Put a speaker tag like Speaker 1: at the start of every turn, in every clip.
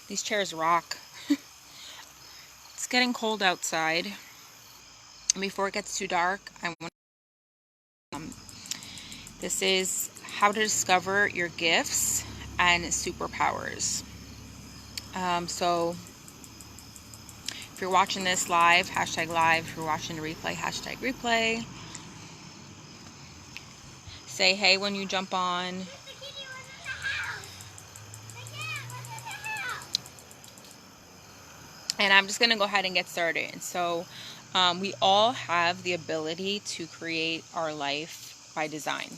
Speaker 1: These chairs rock. It's getting cold outside. And before it gets too dark, this is how to discover your gifts and superpowers. So if you're watching this live, hashtag live. If you're watching the replay, hashtag replay. Say hey when you jump on. And I'm just going to go ahead and get started. So we all have the ability to create our life by design.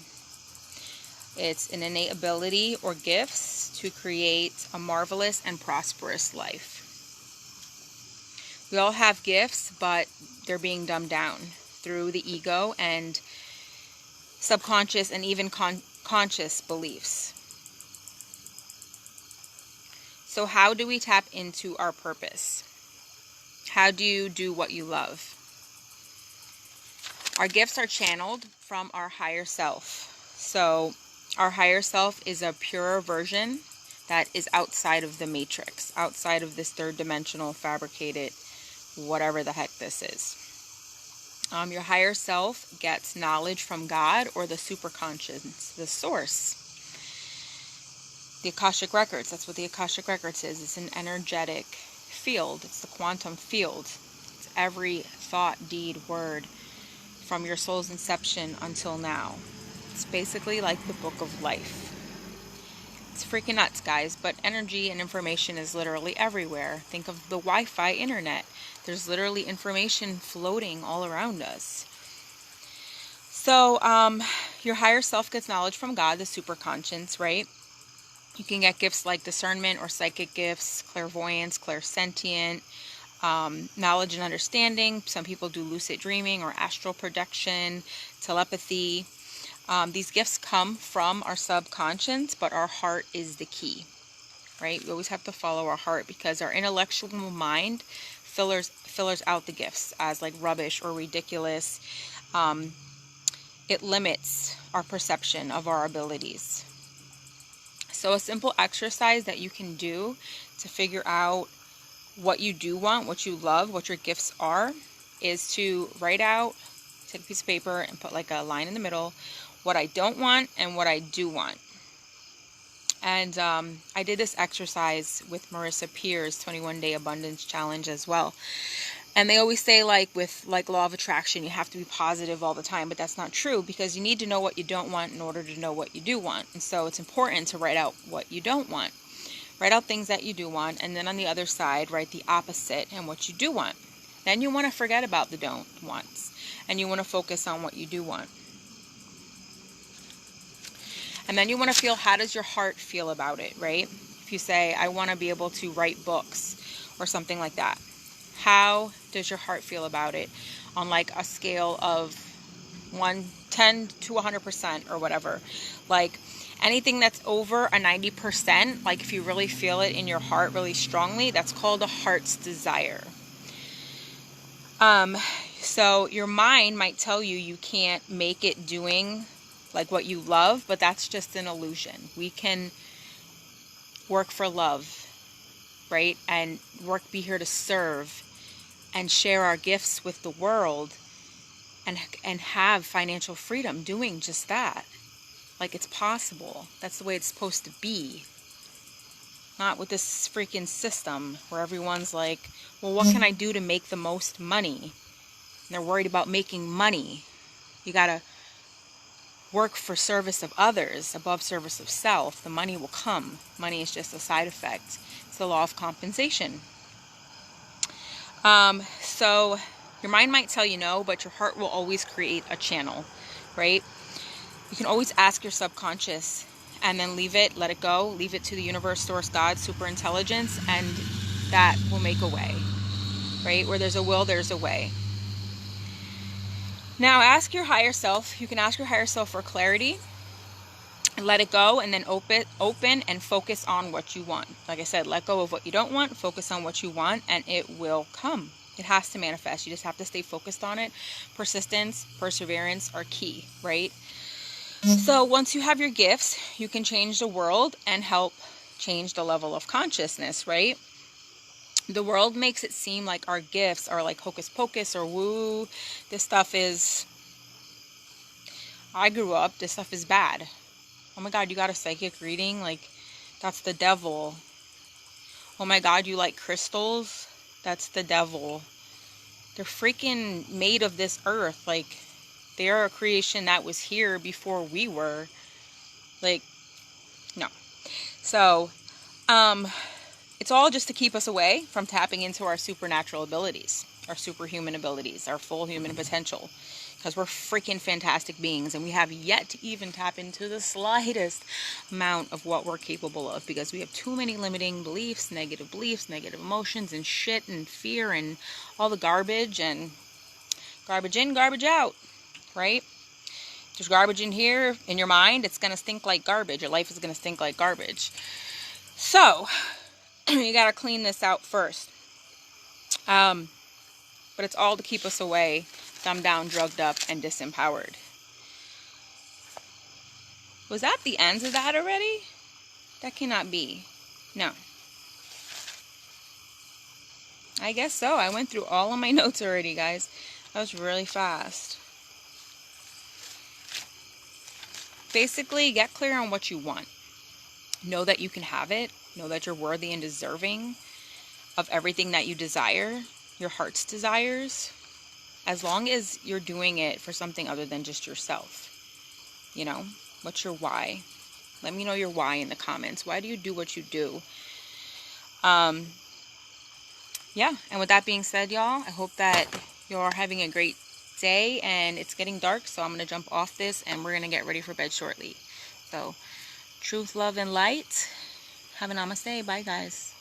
Speaker 1: It's an innate ability or gifts to create a marvelous and prosperous life. We all have gifts, but they're being dumbed down through the ego and subconscious and even conscious beliefs. So how do we tap into our purpose? How do you do what you love? Our gifts are channeled from our higher self. So our higher self is a purer version that is outside of the matrix, outside of this third dimensional fabricated, whatever the heck this is. Your higher self gets knowledge from God or the superconscious, the source. The Akashic Records, that's what the Akashic Records is. It's an energetic field. It's the quantum field. It's every thought, deed, word from your soul's inception until now. It's basically like the book of life. It's freaking nuts, guys, but energy and information is literally everywhere. Think of the Wi-Fi internet. There's literally information floating all around us. So your higher self gets knowledge from God, the superconscious, right? You can get gifts like discernment or psychic gifts, clairvoyance, clairsentient, knowledge and understanding. Some people do lucid dreaming or astral projection, telepathy. These gifts come from our subconscious, but our heart is the key, right? We always have to follow our heart because our intellectual mind fillers out the gifts as like rubbish or ridiculous. It limits our perception of our abilities. So a simple exercise that you can do to figure out what you do want, what you love, what your gifts are, is to write out, take a piece of paper and put like a line in the middle, what I don't want and what I do want. And I did this exercise with Marissa Peer's 21-day abundance challenge as well. And they always say, like with like law of attraction, you have to be positive all the time, but that's not true because you need to know what you don't want in order to know what you do want. And so it's important to write out what you don't want. Write out things that you do want, and then on the other side, write the opposite and what you do want. Then you want to forget about the don't wants, and you want to focus on what you do want. And then you want to feel, how does your heart feel about it, right? If you say, I want to be able to write books or something like that. How does your heart feel about it on like a scale of 10 to 100% or whatever? Like anything that's over a 90%, like if you really feel it in your heart really strongly, that's called a heart's desire. So your mind might tell you you can't make it doing like what you love, but that's just an illusion. We can work for love, right? And be here to serve and share our gifts with the world and have financial freedom doing just that. Like it's possible. That's the way it's supposed to be. Not with this freaking system where everyone's like, well, what can I do to make the most money? And they're worried about making money. You gotta work for service of others above service of self. The money will come. Money is just a side effect. It's the law of compensation. So your mind might tell you no, but your heart will always create a channel, right? You can always ask your subconscious and then leave it, let it go, leave it to the universe, source, God, super intelligence, and that will make a way, right? Where there's a will, there's a way. Now ask your higher self. You can ask your higher self for clarity and let it go, and then open and focus on what you want. Like I said, let go of what you don't want, focus on what you want, and it will come. It has to manifest. You just have to stay focused on it. Persistence, perseverance are key, right? So once you have your gifts, you can change the world and help change the level of consciousness, right? The world makes it seem like our gifts are like hocus pocus or woo. This stuff is, I grew up, this stuff is bad. Oh my God, you got a psychic reading? Like, that's the devil. Oh my God, you like crystals? That's the devil. They're freaking made of this earth. Like, they're a creation that was here before we were. Like, no. So, it's all just to keep us away from tapping into our supernatural abilities, our superhuman abilities, our full human potential. Because we're freaking fantastic beings, and we have yet to even tap into the slightest amount of what we're capable of, because we have too many limiting beliefs, negative emotions, and shit, and fear, and all the garbage, and garbage in, garbage out, right? There's garbage in here, in your mind, it's going to stink like garbage. Your life is going to stink like garbage. So, you got to clean this out first. But it's all to keep us away, dumbed down, drugged up, and disempowered. Was that the ends of that already? That cannot be. No. I guess so. I went through all of my notes already, guys. That was really fast. Basically, get clear on what you want. Know that you can have it. Know that you're worthy and deserving of everything that you desire, your heart's desires, as long as you're doing it for something other than just yourself. You know, what's your why? Let me know your why in the comments. Why do you do what you do? Yeah, and with that being said, y'all, I hope that you're having a great day, and it's getting dark, so I'm going to jump off this, and we're going to get ready for bed shortly. So, truth, love, and light. Have a namaste. Bye, guys.